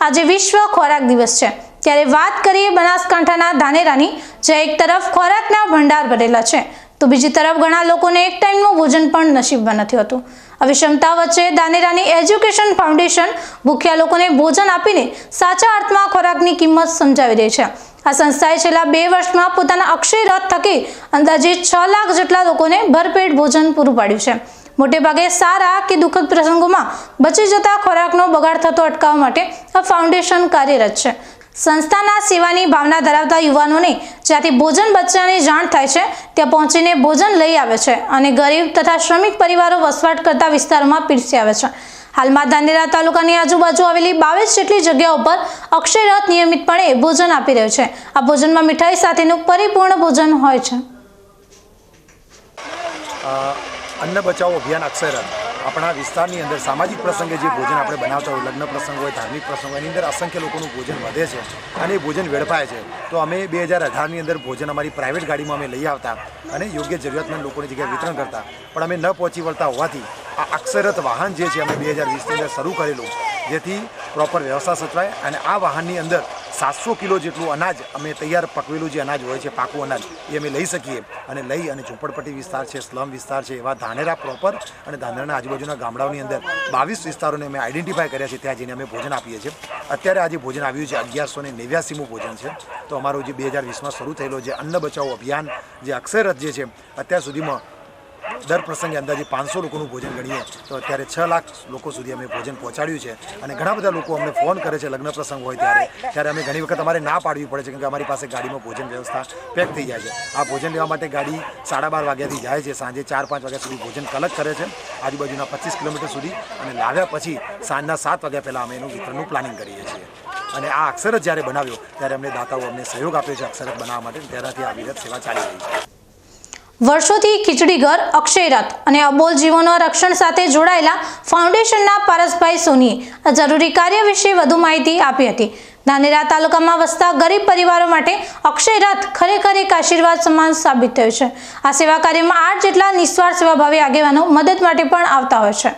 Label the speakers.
Speaker 1: આજે વિશ્વ ખોરાક દિવસ છે, ત્યારે વાત કરીએ બનાસકાંઠાના ધાનેરાની, જ્યાં એક તરફ ખોરાકના ભંડાર ભરેલા છે તો બીજી તરફ ઘણા લોકોને એક ટાઈમનું ભોજન પણ નસીબમાં નથી હોતું। આ વિષમતા વચ્ચે ધાનેરાની એજ્યુકેશન ફાઉન્ડેશન ભૂખ્યા લોકોને ભોજન આપીને સાચા અર્થમાં ખોરાકની કિંમત સમજાવી રહી છે। આ સંસ્થાએ છેલ્લા 2 વર્ષમાં પોતાના અક્ષય રથ થકી અંદાજે 6 લાખ જેટલા લોકોને ભરપેટ ભોજન પૂરું પાડ્યું છે। મોટેભાગે સારા કે દુઃખદ પ્રસંગોમાં બચી જતા ખોરાકનો બગાડ થતો અટકાવવા માટે આ ફાઉન્ડેશન કાર્યરત છે। સંસ્થાના સેવાની ભાવના ધરાવતા યુવાનોને જ્યાંથી ભોજન બચવાની જાણ થાય છે ત્યાં પહોંચીને ભોજન લઈ આવે છે અને ગરીબ તથા શ્રમિક પરિવારો વસવાટ કરતા વિસ્તારોમાં પીરસી આવે છે। હાલમાં ધાનેરા તાલુકાની આજુબાજુ આવેલી 22 જેટલી જગ્યાઓ પર અક્ષય રથ નિયમિતપણે ભોજન આપી રહ્યો છે। આ ભોજનમાં મીઠાઈ સાથેનું પરિપૂર્ણ ભોજન હોય છે।
Speaker 2: अन्न बचाओ अभियान अक्षय रथ अपना विस्तारनी अंदर सामाजिक प्रसंगे जो भोजन આપણે बनावता હોય, લગ્ન પ્રસંગ હોય, ધાર્મિક પ્રસંગ હોય, એની અંદર અસંખ્ય લોકોનું ભોજન વધે છે અને એ ભોજન વેડફાય છે। તો અમે 2018ની અંદર ભોજન અમારી પ્રાઇવેટ ગાડીમાં અમે લઈ આવતા અને યોગ્ય જરૂરિયાતમંદ લોકોની જગ્યાએ વિતરણ કરતા, પણ અમે ન પહોંચી વળતા હોવાથી આ અક્ષય રથ વાહન જે છે અમે 2020ની અંદર શરૂ કરેલું, જેથી પ્રોપર વ્યવસ્થા સચવાય અને આ વાહનની અંદર 700 કિલો જેટલું અનાજ અમે તૈયાર પકવેલું જે અનાજ હોય છે, પાકું અનાજ, એ અમે લઈ શકીએ અને લઈ અને ઝૂંપડપટ્ટી વિસ્તાર છે, સ્લમ વિસ્તાર છે, એવા ધાનેરા પ્રોપર અને ધાનેરાના આજુબાજુના ગામડાઓની અંદર 22 વિસ્તારોને અમે આઈડેન્ટિફાય કર્યા છે, ત્યાં જઈને અમે ભોજન આપીએ છીએ। અત્યારે આજે ભોજન આવ્યું છે 1189મું ભોજન છે। તો અમારું જે 2020માં શરૂ થયેલો જે અન્ન બચાવો અભિયાન જે અક્ષય રથ જે છે, અત્યાર સુધીમાં દર પ્રસંગે અંદાજે 500 લોકોનું ભોજન ગણીએ તો અત્યારે 6 લાખ લોકો સુધી અમે ભોજન પહોંચાડ્યું છે અને ઘણા બધા લોકો અમને ફોન કરે છે લગ્ન પ્રસંગ હોય ત્યારે અમે ઘણી વખત અમારે ના પાડવી પડે છે, કેમ કે અમારી પાસે ગાડીમાં ભોજન વ્યવસ્થા પેક થઈ જાય છે। આ ભોજન લેવા માટે ગાડી 12:30 વાગ્યાથી જાય છે, સાંજે 4-5 વાગ્યા સુધી ભોજન કલેક્ટ કરે છે આજુબાજુના 25 કિલોમીટર સુધી, અને લાવ્યા પછી સાંજના 7 વાગ્યા પહેલાં અમે એનું વિતરણનું પ્લાનિંગ કરીએ છીએ। અને આ અક્ષર રથ જ્યારે બનાવ્યો ત્યારે અમને દાતાઓ અમને સહયોગ આપ્યો છે અક્ષર રથ બનાવવા માટે, તેનાથી આ વિરત સેવા ચાલી રહી છે।
Speaker 1: વર્ષોથી ખીચડી ઘર, અક્ષય રથ અને અબોલ જીવોના રક્ષણ સાથે જોડાયેલા ફાઉન્ડેશનના પારસભાઈ સોનીએ આ જરૂરી કાર્ય વિશે વધુ માહિતી આપી હતી। ધાનેરા તાલુકામાં વસતા ગરીબ પરિવારો માટે અક્ષય રથ ખરેખર એક આશીર્વાદ સમાન સાબિત થયો છે। આ સેવા કાર્યમાં 8 જેટલા નિસ્વાર્થ સેવાભાવી આગેવાનો મદદ માટે પણ આવતા હોય છે।